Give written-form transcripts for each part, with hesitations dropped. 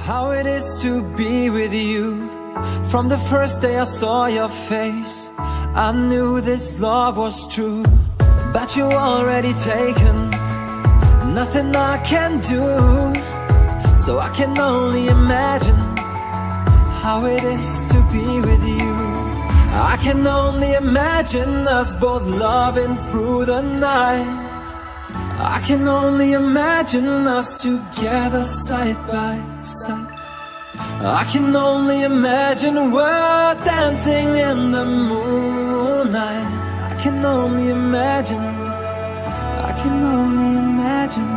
how it is to be with you. From the first day I saw your face, I knew this love was true. But you already taken, nothing I can do. So I can only imagine how it is to be with you. I can only imagine us both loving through the night. I can only imagine us together side by side. I can only imagine we're dancing in the moonlight. I can only imagine, I can only imagine.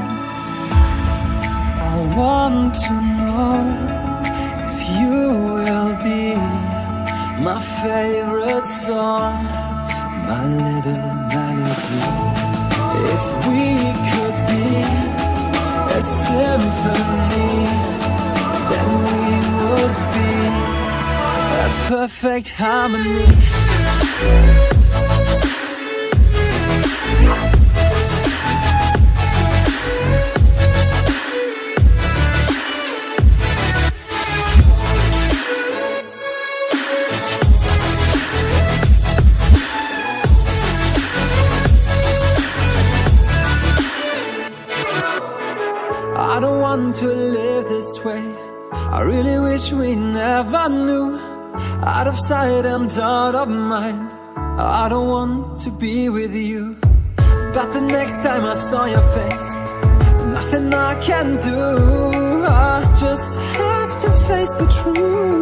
I want to know if you will be my favorite song, my little melody. If we could be a symphony, then we would be a perfect harmony. I don't want to live this way. I really wish we never knew. Out of sight and out of mind, I don't want to be with you. But the next time I saw your face, nothing I can do. I just have to face the truth.